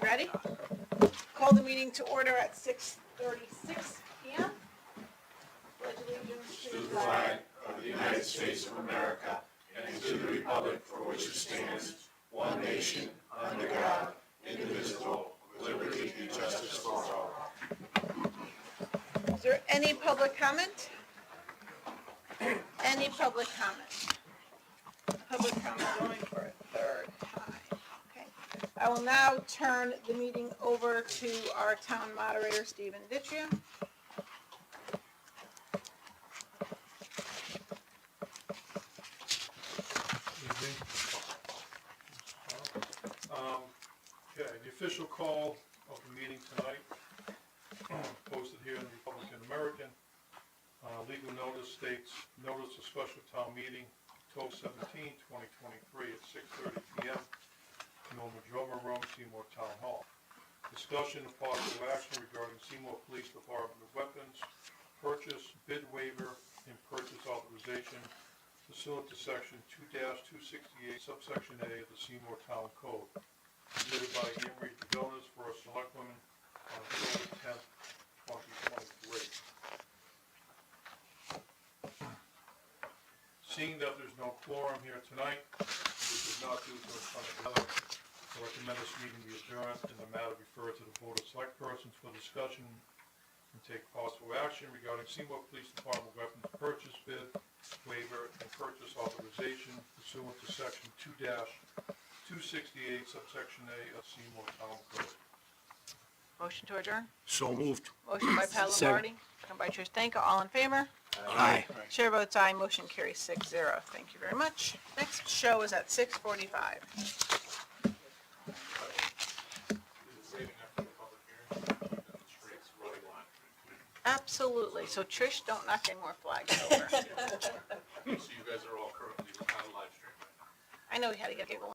Ready? Call the meeting to order at 6:36 p.m. Pledge allegiance to the flag of the United States of America and to the republic for which it stands, one nation, under God, indivisible, with liberty and justice for all. Is there any public comment? Any public comment? Public comment going for a third time. Okay. I will now turn the meeting over to our town moderator, Stephen Ditchia. Evening. Okay, the official call of the meeting tonight, posted here in the Republican American. Legal notice states, notice of special town meeting, October 17, 2023 at 6:30 p.m. Norma Drummer Room, Seymour Town Hall. Discussion of possible action regarding Seymour Police Department of weapons, purchase, bid waiver, and purchase authorization pursuant to section 2-268 subsection A of the Seymour Town Code, submitted by Emery DeVilnas for a selectwoman on October 10th, 2023. Seeing that there's no quorum here tonight, which is not due to a ton of weather, I recommend this meeting be adjourned and the matter referred to the Board of Select Persons for discussion and take possible action regarding Seymour Police Department weapons purchase bid, waiver, and purchase authorization pursuant to section 2-268 subsection A of Seymour Town Code. Motion to adjourn? So moved. Motion by Pat Lombardi, second by Trish Danko. All in favor? Aye. Chair votes aye. Motion carries 6-0. Thank you very much. Next show is at 6:45. Absolutely. So Trish, don't knock any more flags over. So you guys are all currently on live stream right now? I know we had to get people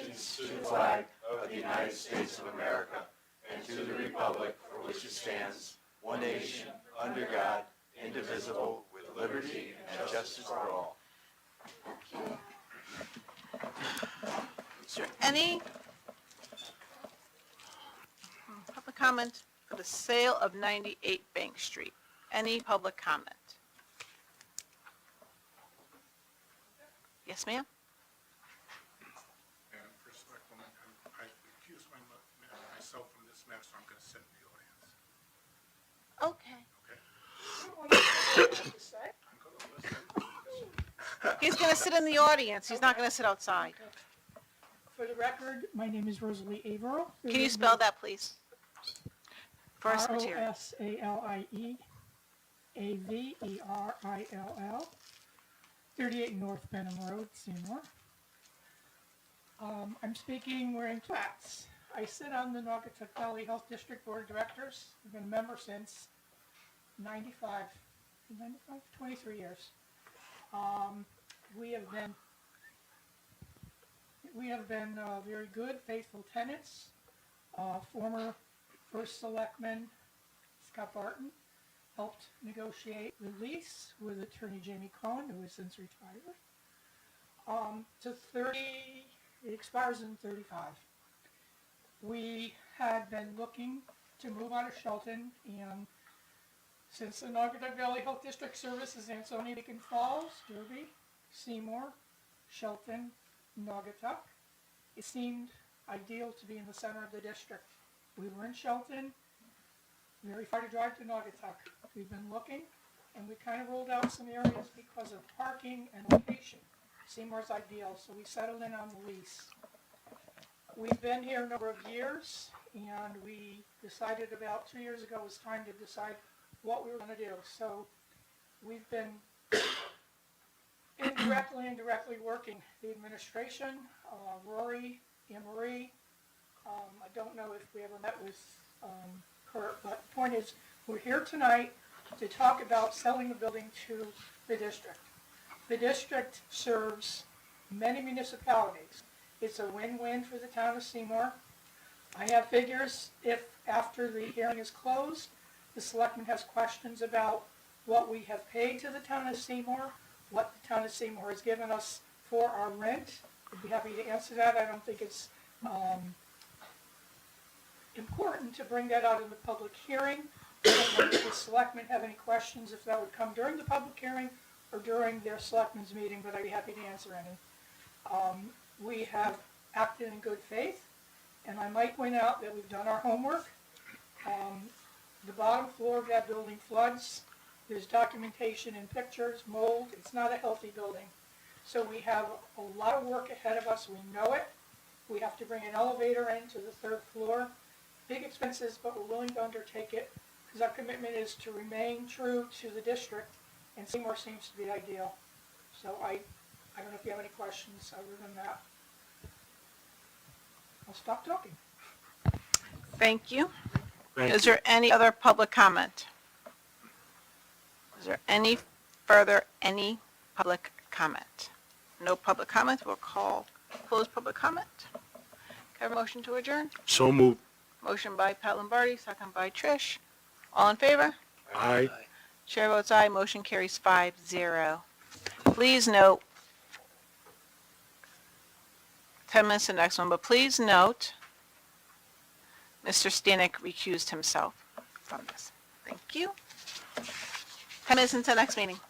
allegiance to the flag of the United States of America and to the republic for which it stands, one nation, under God, indivisible, with liberty and justice for all. Is there any public comment for the sale of 98 Bank Street? Any public comment? Yes, ma'am? And first, I recuse myself from this matter, so I'm going to sit in the audience. Okay. Okay? I'm going to listen. He's going to sit in the audience. He's not going to sit outside. For the record, my name is Rosalie Averill. Can you spell that, please? First material. Rosalie Averill, 38 North Benham Road, Seymour. I'm speaking wearing two hats. I sit on the Naugatuck Valley Health District Board of Directors. I've been a member since 23 years. We have been very good, faithful tenants. Former First Selectman Scott Barton helped negotiate the lease with attorney Jamie Cohen, who has since retired. It expires in 35. We had been looking to move out of Shelton, and since the Naugatuck Valley Health District services Ansonia, Beacon Falls, Derby, Seymour, Shelton, Naugatuck, it seemed ideal to be in the center of the district. We were in Shelton, very far to drive to Naugatuck. We've been looking, and we kind of ruled out some areas because of parking and location. Seymour's ideal, so we settled in on the lease. We've been here a number of years, and we decided about 2 years ago it was time to decide what we were going to do. So we've been indirectly and directly working the administration, Rory, Anne Marie. I don't know if we ever met with Kurt, but the point is, we're here tonight to talk about selling the building to the district. The district serves many municipalities. It's a win-win for the town of Seymour. I have figures if after the hearing is closed, the selectman has questions about what we have paid to the town of Seymour, what the town of Seymour has given us for our rent. I'd be happy to answer that. I don't think it's important to bring that out in the public hearing. If the selectmen have any questions, if that would come during the public hearing or during their selectmen's meeting, but I'd be happy to answer any. We have acted in good faith, and I might point out that we've done our homework. The bottom floor of that building floods. There's documentation and pictures, mold. It's not a healthy building. So we have a lot of work ahead of us. We know it. We have to bring an elevator into the third floor. Big expenses, but we're willing to undertake it because our commitment is to remain true to the district, and Seymour seems to be ideal. So I don't know if you have any questions other than that. I'll stop talking. Thank you. Is there any other public comment? Is there any public comment? No public comment. We'll close public comment. Can I have a motion to adjourn? So moved. Motion by Pat Lombardi, second by Trish. All in favor? Aye. Chair votes aye. Motion carries 5-0. Please note, 10 minutes to the next one, but please note, Mr. Stanek recused himself from this. Thank you. 10 minutes until next meeting.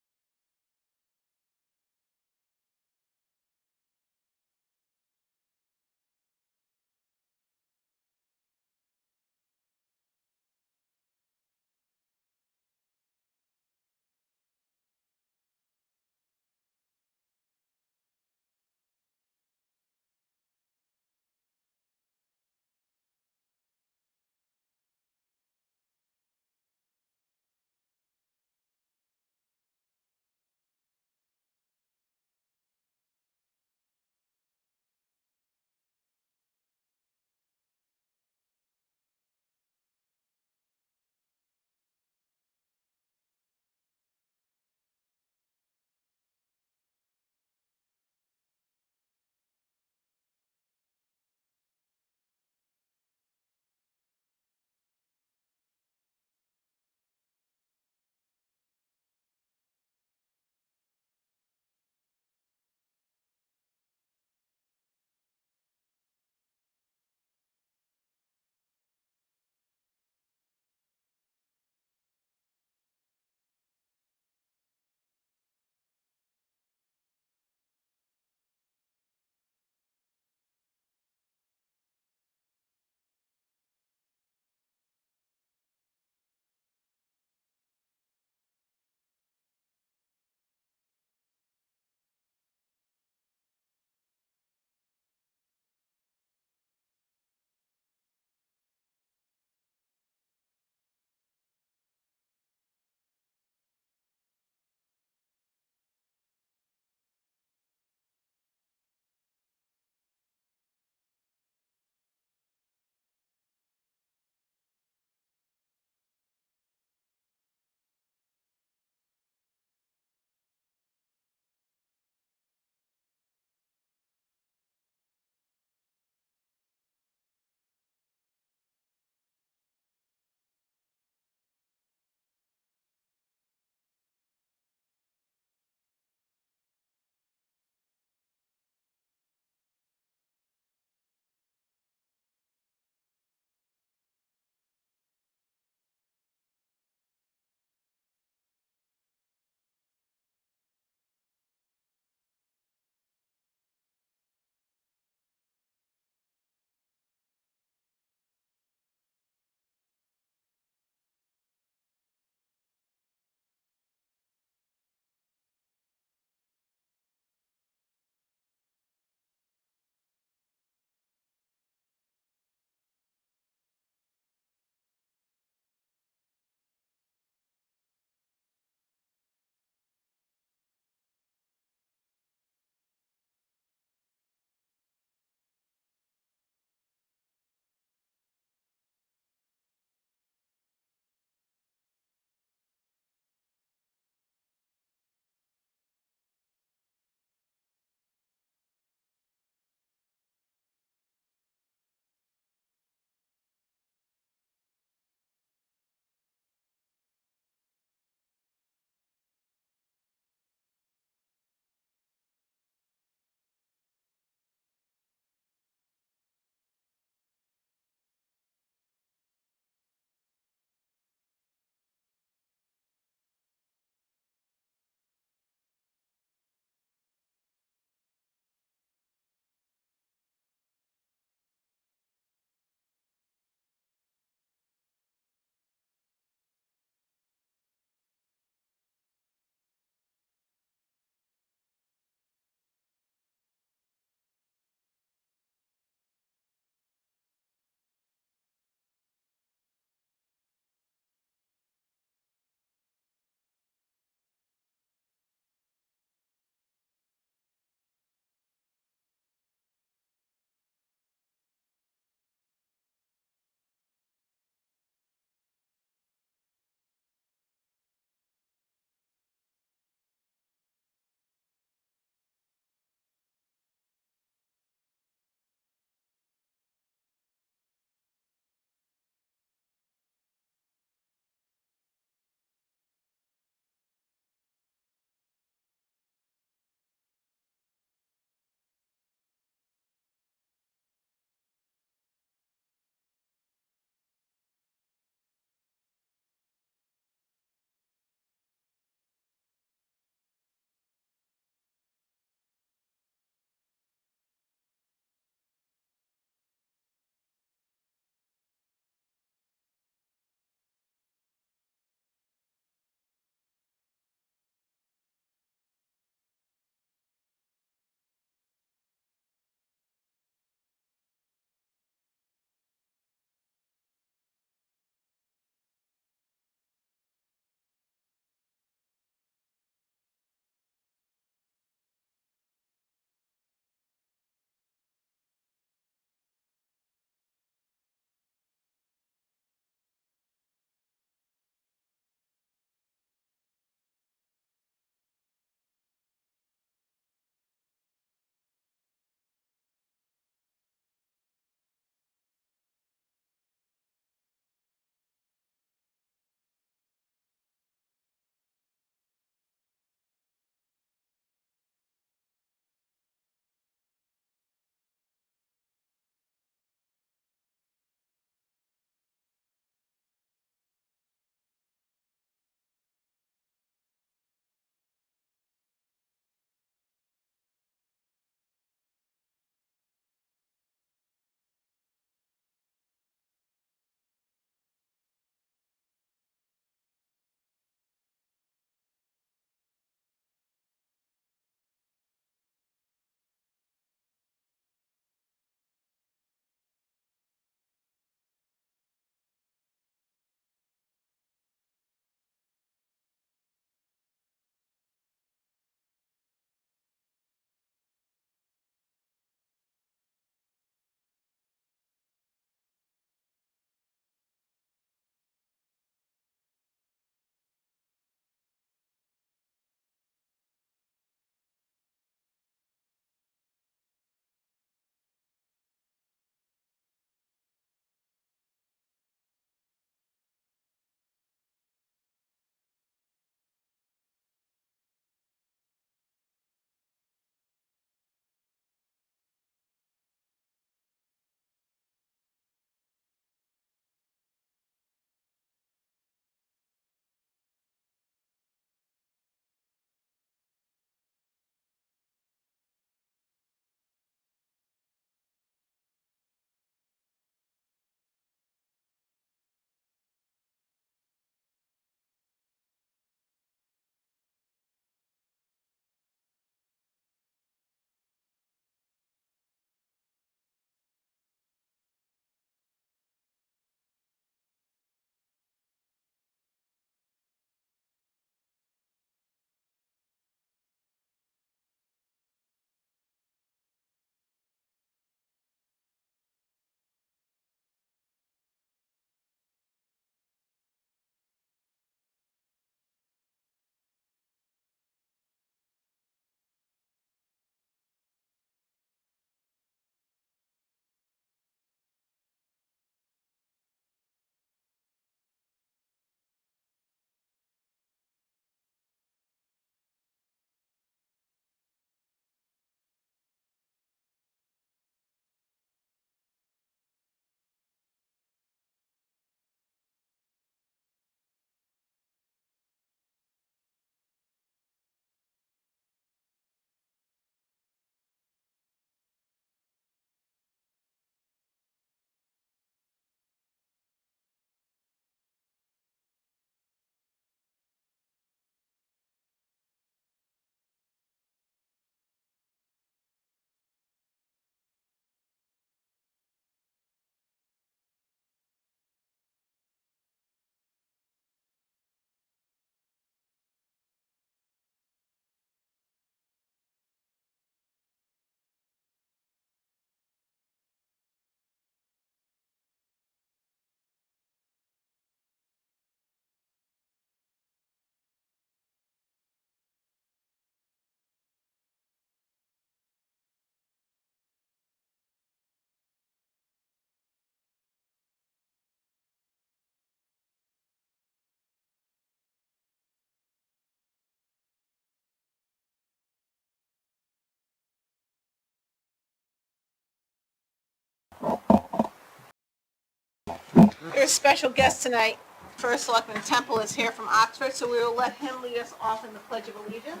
There's a special guest tonight. First Selectman Temple is here from Oxford, so we will let him lead us off in the Pledge of Allegiance.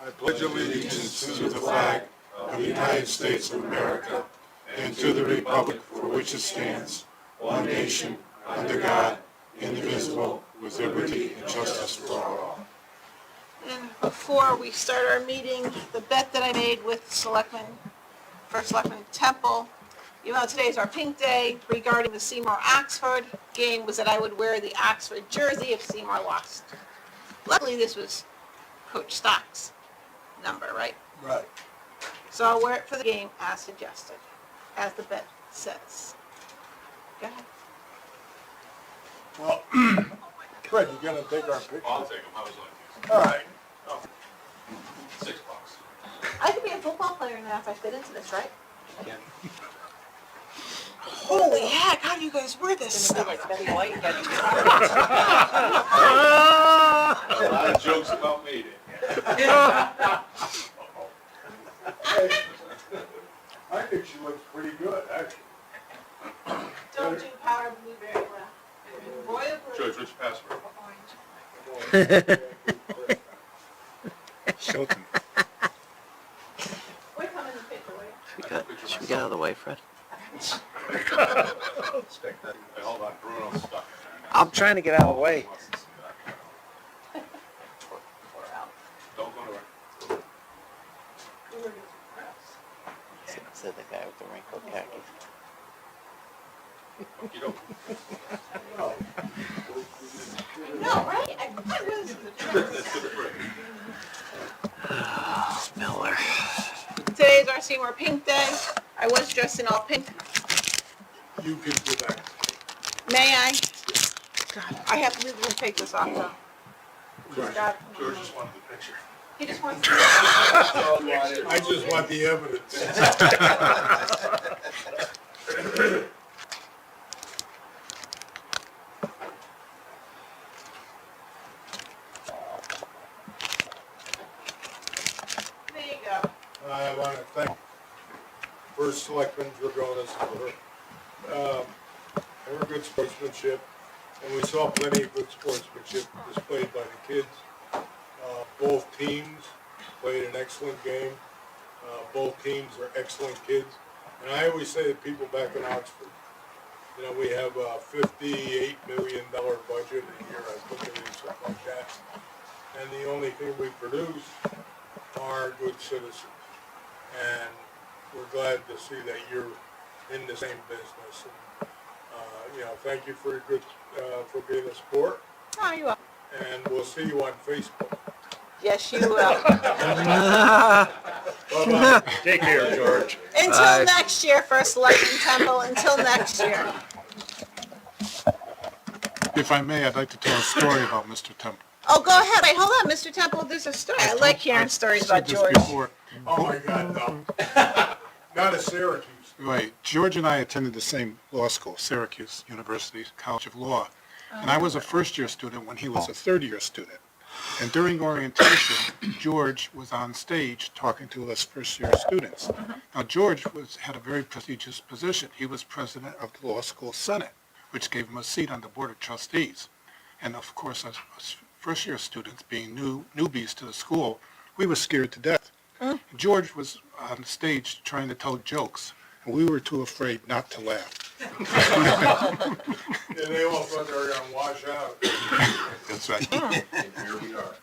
I pledge allegiance to the flag of the United States of America and to the republic for which it stands, one nation, under God, indivisible, with liberty and justice for all. And before we start our meeting, the bet that I made with First Selectman Temple, even though today is our pink day, regarding the Seymour-Oxford game, was that I would wear the Oxford jersey if Seymour lost. Luckily, this was Coach Stock's number, right? Right. So I'll wear it for the game as suggested, as the bet says. Go ahead. Well, Fred, you gonna take our picture? I'll take them, I was like, All right. $6. I could be a football player now if I fit into this, right? Holy heck, how do you guys wear this stuff? A lot of jokes about me then. I think she looks pretty good, actually. Don't do powder blue very well. Royal blue. George, what's your password? Shelton. We're coming to pick away. Should we get out of the way, Fred? Hey, hold on, Bruno's stuck. I'm trying to get out of the way. Don't go to work. Said the guy with the wrinkled khakis. You don't. No, right? I was. That's good for you. Miller. Today's our Seymour Pink Day. I was dressed in all pink. You can do that. May I? God, I have to legally take this off though. God. George just wanted the picture. He just wants to. I just want the evidence. There you go. I want to thank First Selectman Dragonis for her good sportsmanship, and we saw plenty of good sportsmanship displayed by the kids. Both teams played an excellent game. Both teams are excellent kids. And I always say to people back in Oxford, you know, we have a $58 million budget a year, I think it is, something like that. And the only thing we produce are good citizens. And we're glad to see that you're in the same business. And, you know, thank you for your good, for being a sport. Oh, you will. And we'll see you on Facebook. Yes, you will. Bye-bye. Take care, George. Until next year, First Selectman Temple. Until next year. If I may, I'd like to tell a story about Mr. Temple. Oh, go ahead. Wait, hold on, Mr. Temple. There's a story. I like hearing stories about George. Oh, my God, no. Not at Syracuse. Right. George and I attended the same law school, Syracuse University College of Law. And I was a first-year student when he was a third-year student. And during orientation, George was on stage talking to us first-year students. Now, George had a very prestigious position. He was president of the law school senate, which gave him a seat on the board of trustees. And of course, as first-year students, being newbies to the school, we were scared to death. George was on stage trying to tell jokes, and we were too afraid not to laugh. And they all thought they were going to wash out. That's right. Here we are.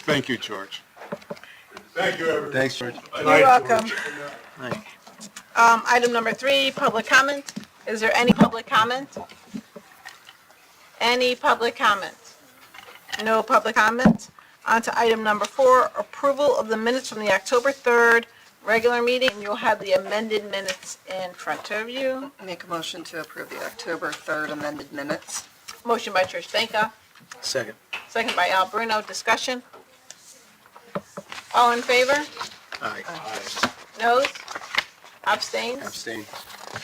Thank you, George. Thank you, everyone. Thanks, George. You're welcome. Nice. Item number 3, public comment. Is there any public comment? Any public comment? No public comment. On to item number 4, approval of the minutes from the October 3rd regular meeting. You'll have the amended minutes in front of you. Make a motion to approve the October 3rd amended minutes. Motion by Trish Benka, Second. second by Al Bruno. Discussion? All in favor? Aye. Noes? Abstains? Abstain.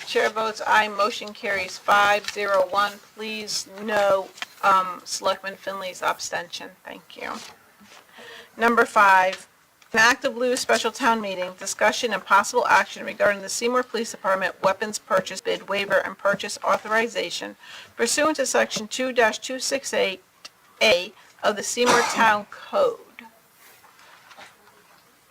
Chair votes aye, motion carries 501. Please note Selectman Finley's abstention. Thank you. Number 5, An act of lieu special town meeting, discussion and possible action regarding the Seymour Police Department weapons purchase bid waiver and purchase authorization pursuant to section 2-268A of the Seymour Town Code.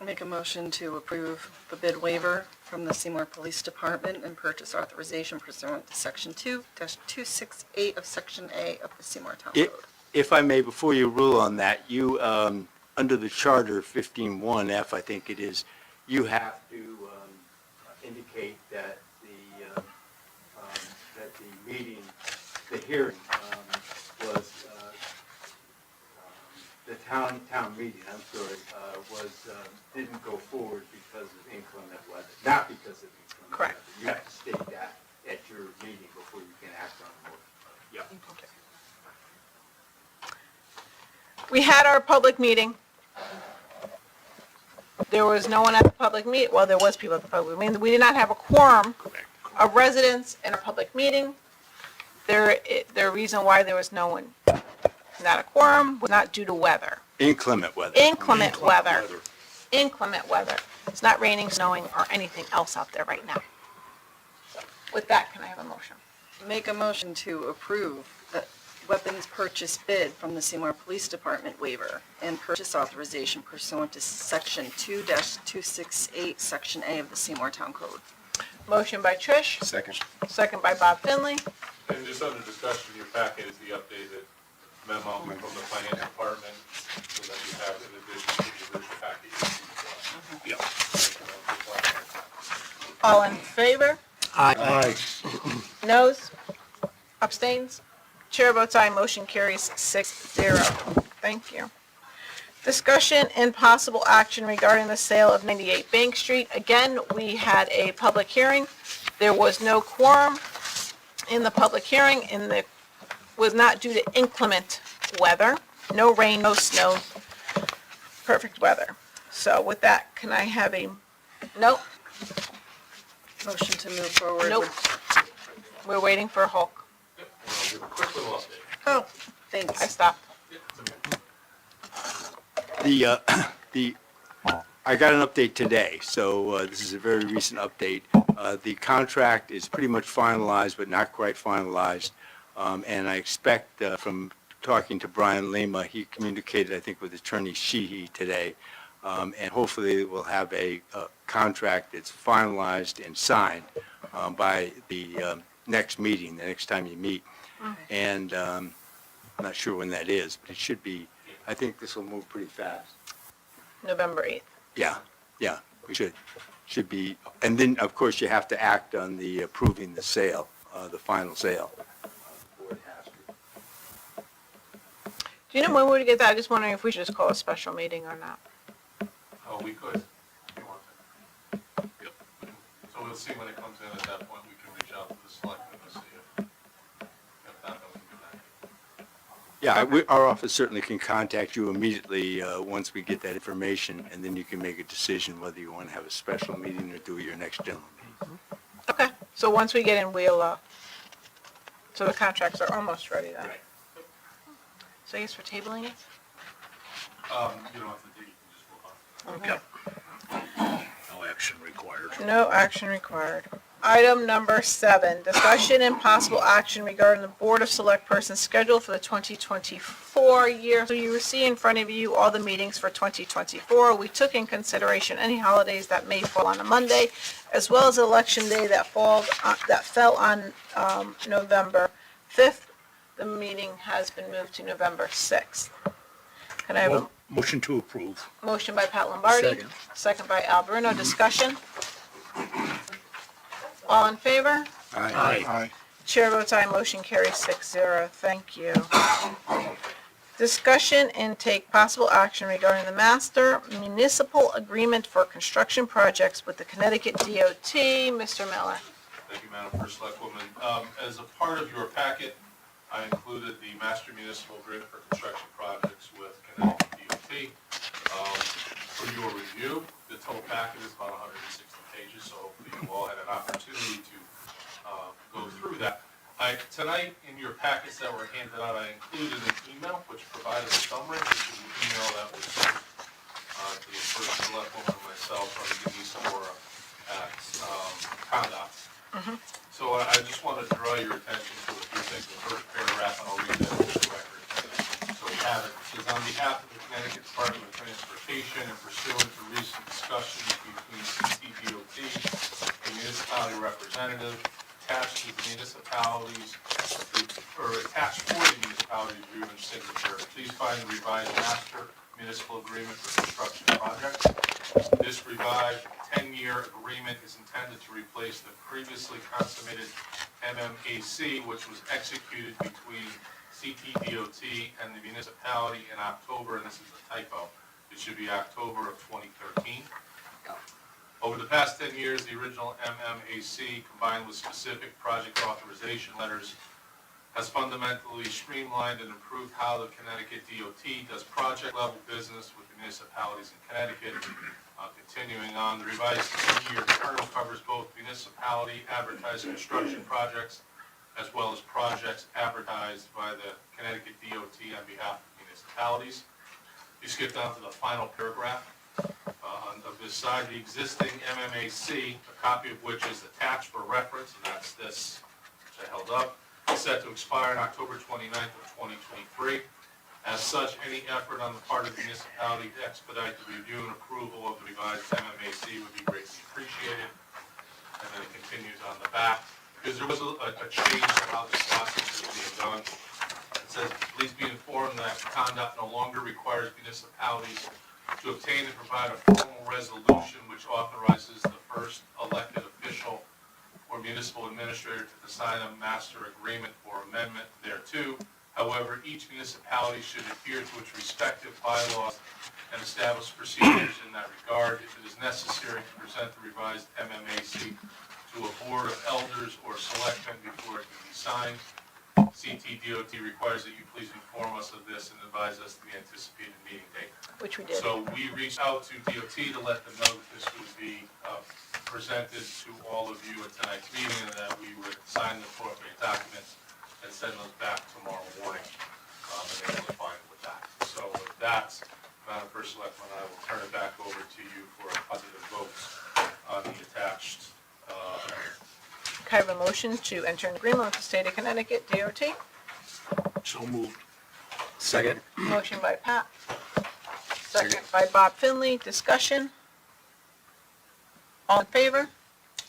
Make a motion to approve the bid waiver from the Seymour Police Department and purchase authorization pursuant to section 2-268 of section A of the Seymour Town Code. If I may, before you rule on that, you, under the charter 15-1F, I think it is, you have to indicate that the meeting, the hearing was, the town meeting, I'm sorry, didn't go forward because of inclement weather, not because of inclement weather. Correct. You have to state that at your meeting before you can act on the motion. Yeah. We had our public meeting. There was no one at the public well, there was people at the public meeting. We did not have a quorum of residents in a public meeting. The reason why there was no one, not a quorum, was not due to weather. Inclement weather. Inclement weather. Inclement weather. It's not raining, snowing, or anything else out there right now. So, with that, can I have a motion? Make a motion to approve the weapons purchase bid from the Seymour Police Department waiver and purchase authorization pursuant to section 2-268, section A of the Seymour Town Code. Motion by Trish, Second. second by Bob Finley. And just under discussion in your packet is the updated memo from the finance department, so that you have in addition to the original package. All in favor? Aye. Noes? Abstains? Chair votes aye, motion carries 6-0. Thank you. Discussion and possible action regarding the sale of 98 Bank Street. Again, we had a public hearing. There was no quorum in the public hearing, and it was not due to inclement weather. No rain, no snow, perfect weather. So with that, can I have a, nope, Motion to move forward. nope. We're waiting for Hulk. Yep, and I'll give a quick little update. Oh, I thanks. stopped. Yep, it's okay. I got an update today, so this is a very recent update. The contract is pretty much finalized, but not quite finalized. And I expect from talking to Brian Lima, he communicated, I think, with Attorney Sheehy today, and hopefully we'll have a contract that's finalized and signed by the next meeting, the next time you meet. And I'm not sure when that is, but it should be, I think this will move pretty fast. November 8th. Yeah, we should be, and then, of course, you have to act on the approving the sale, the final sale. Board has to. Do you know when we would get that? I'm just wondering if we should just call a special meeting or not. Oh, we could, if you want to. Yep. So we'll see when it comes in. At that point, we can reach out to the selectmen to see if not, then we can do that. Yeah, our office certainly can contact you immediately once we get that information, and then you can make a decision whether you want to have a special meeting or do your next general meeting. Okay, so once we get in, we'll, so the contracts are almost ready then. Right. So I guess we're tabling it? You don't have to dig, you can just work on it. Okay. No action required. No action required. Item number 7, discussion and possible action regarding the Board of Select Persons schedule for the 2024 year. So you see in front of you all the meetings for 2024. We took in consideration any holidays that may fall on a Monday, as well as Election Day that fell on November 5th. The meeting has been moved to November 6th. Can I have a Motion to approve. motion by Pat Lombardi? Second. Second by Al Bruno. Discussion? All in favor? Aye. Chair votes aye, motion carries 6-0. Thank you. Discussion and take possible action regarding the master municipal agreement for construction projects with the Connecticut DOT. Mr. Miller. Thank you, Madam First Selectwoman. As a part of your packet, I included the Master Municipal Agreement for Construction Projects with Connecticut DOT. For your review, the total packet is about 160 pages, so hopefully you all had an opportunity to go through that. Tonight, in your packets that were handed out, I included an email which provided a summary, which is an email that was to the first selectwoman and myself on Denise Mora at Conduct. So I just want to draw your attention to a few things. The first paragraph, and I'll read that into the record. So we have it. It says, on behalf of the Connecticut Department of Transportation and pursuant to recent discussions between CTDOT and municipality representative, attached to the municipalities, or attached for the municipality agreement signature, please find the revised master municipal agreement for construction projects. This revised 10-year agreement is intended to replace the previously consummated MMAC, which was executed between CTDOT and the municipality in October, and this is a typo, it should be October of 2013. Over the past 10 years, the original MMAC, combined with specific project authorization letters, has fundamentally streamlined and improved how the Connecticut DOT does project-level business with the municipalities in Connecticut. Continuing on, the revised 10-year term covers both municipality advertised construction projects as well as projects advertised by the Connecticut DOT on behalf of municipalities. You skip down to the final paragraph. Of this side, the existing MMAC, a copy of which is attached for reference, and that's this, which I held up, is set to expire on October 29th of 2023. As such, any effort on the part of the municipality to expedite the review and approval of the revised MMAC would be greatly appreciated. And then it continues on the back, because there was a change in how this process is being done. It says, please be informed that conduct no longer requires municipalities to obtain and provide a formal resolution which authorizes the first elected official or municipal administrator to sign a master agreement or amendment thereto. However, each municipality should adhere to its respective bylaws and establish procedures in that regard. If it is necessary to present the revised MMAC to a board of elders or selectmen before it can be signed, CTDOT requires that you please inform us of this and advise us the anticipated meeting date. Which we did. So we reached out to DOT to let them know that this would be presented to all of you at tonight's meeting and that we would sign the appropriate documents and send those back tomorrow morning. And they were fine with that. So with that, Madam First Selectman, I will turn it back over to you for a positive vote on the attached. Can I have a motion to enter an agreement with the state of Connecticut DOT? So moved. Second. Motion by Pat. Second by Bob Finley. Discussion. All in favor?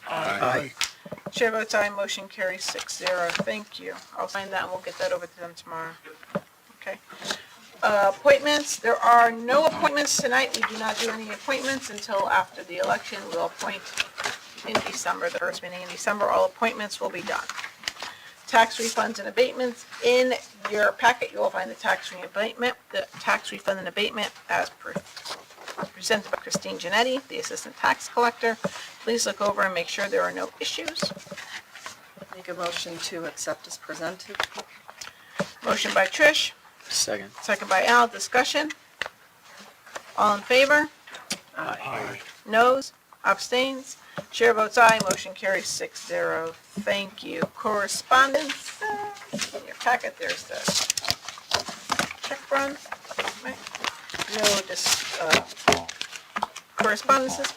Aye. Chair votes aye, motion carries 6-0. Thank you. I'll sign that and we'll get that over to them tomorrow. Okay. Appointments, there are no appointments tonight. We do not do any appointments until after the election. We'll appoint in December, the first meeting in December. All appointments will be done. Tax refunds and abatements. In your packet, you will find the tax refund and abatement as presented by Christine Genetti, the Assistant Tax Collector. Please look over and make sure there are no issues. Make a motion to accept as presented. Motion by Trish, Second. second by Al. Discussion. All in favor? Aye. Noes? Abstains? Chair votes aye, motion carries 6-0. Thank you. Correspondence, in your packet, there's the check run. Right. No correspondences.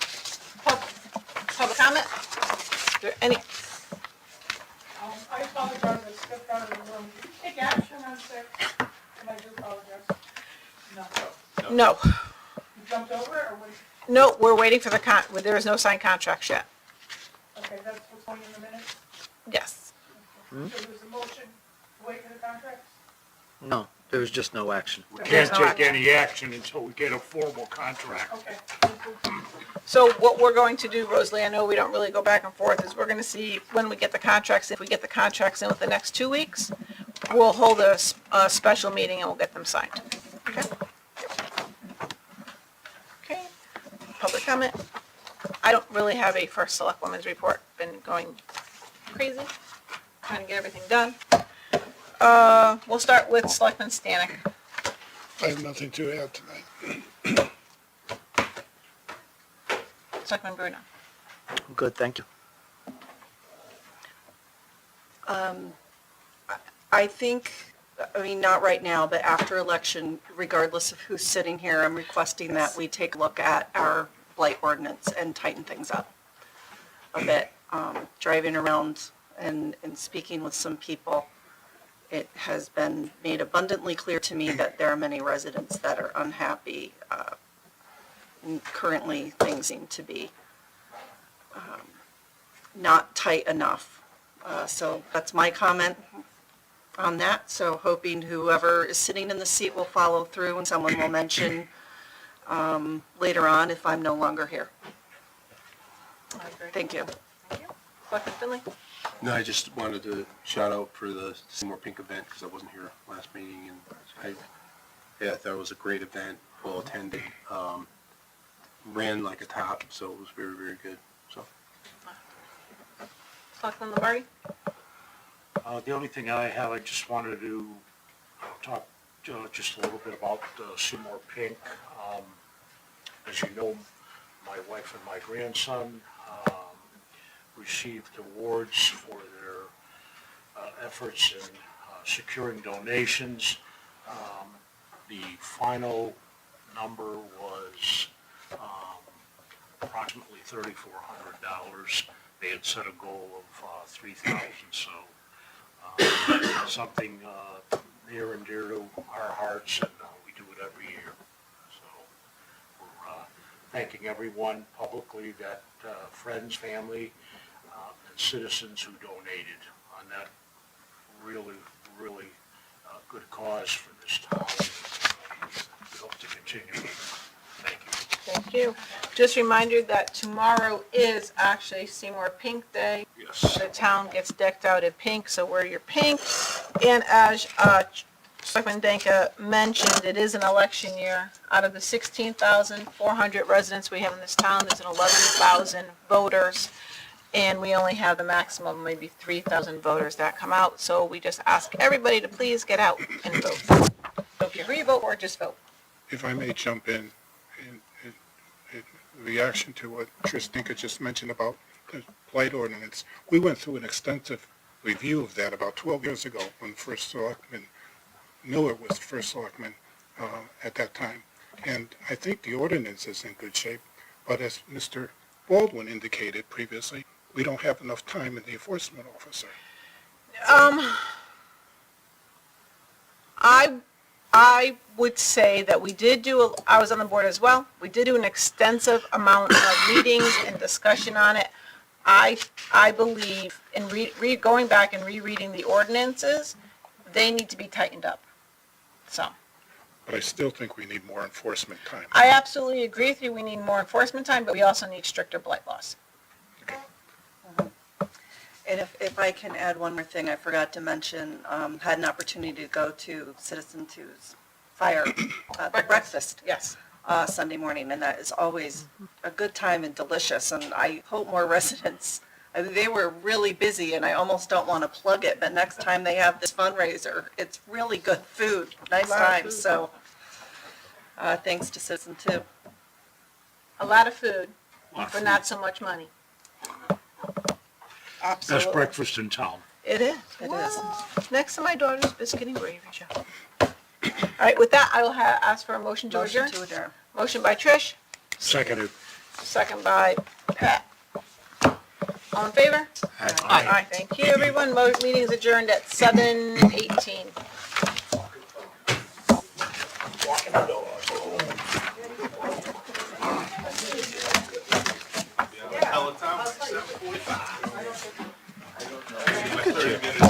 Public comment? Is there any? I apologize, I stepped out of the room. Did you take action on 6? And I do apologize. No. No. You jumped over it, or what? No, we're waiting for there is no signed contracts yet. Okay, that's what's going in the minutes? Yes. So there's a motion to wait for the contracts? No, there was just no action. We There's can't no take any action until we get a formal contract. Okay. So what we're going to do, Rosalie, I know we don't really go back and forth, is we're going to see when we get the contracts. If we get the contracts in within the next 2 weeks, we'll hold a special meeting and we'll get them signed. Okay? Okay. Public comment. I don't really have a first select woman's report. Been going crazy, trying to get everything done. We'll start with Selectman Stanek. I have nothing to add tonight. Selectman Bruno. Good, thank you. I think I mean, not right now, but after election, regardless of who's sitting here, I'm requesting that we take a look at our blight ordinance and tighten things up a bit. Driving around and speaking with some people, it has been made abundantly clear to me that there are many residents that are unhappy. And currently, things seem to be not tight enough. So that's my comment on that. So hoping whoever is sitting in the seat will follow through and someone will mention later on if I'm no longer here. Thank you. Selectman Finley? No, I just wanted to shout out for the Seymour Pink event because I wasn't here last meeting, and I thought it was a great event, well attended, ran like a top, so it was very, very good. So Selectman Lombardi? The only thing I have, I just wanted to talk just a little bit about Seymour Pink. As you know, my wife and my grandson received awards for their efforts in securing donations. The final number was approximately $3,400. They had set a goal of $3,000, so something near and dear to our hearts, and we do it every year. So we're thanking everyone publicly, that friends, family, and citizens who donated on that really, really good cause for this town. We hope to continue. Thank you. Thank you. Just a reminder that tomorrow is actually Seymour Pink Day. Yes. The town gets decked out in pink, so wear your pink. And as Selectman Danka mentioned, it is an election year. Out of the 16,400 residents we have in this town, there's 11,000 voters, and we only have the maximum, maybe 3,000 voters that come out. So we just ask everybody to please get out and vote. Don't care who you vote for, just vote. If I may jump in reaction to what Tristinka just mentioned about the blight ordinance, we went through an extensive review of that about 12 years ago when first selectman Miller was the first selectman at that time. And I think the ordinance is in good shape, but as Mr. Baldwin indicated previously, we don't have enough time in the enforcement officer. I would say that we did do, I was on the board as well, we did do an extensive amount of meetings and discussion on it. I believe in going back and rereading the ordinances, they need to be tightened up, so. But I still think we need more enforcement time. I absolutely agree with you, we need more enforcement time, but we also need stricter blight laws. And if I can add one more thing, I forgot to mention, had an opportunity to go to Citizen Two's fire breakfast Yes. Sunday morning, and that is always a good time and delicious, and I hope more residents, I mean, they were really busy, and I almost don't want to plug it, but next time they have this fundraiser, it's really good food, nice time, so thanks to Citizen Two. A lot of food for not so much money. Best Absolutely. breakfast in town. It is. It is. Next to my daughter's biscuit and gravy shop. All right, with that, I will ask for a motion to Motion adjourn. to adjourn. Motion by Trish, Seconded. second by Pat. All in favor? Aye. Thank you, everyone. Meeting is adjourned at 7:18. Hell of time, 7:45. 30 minutes.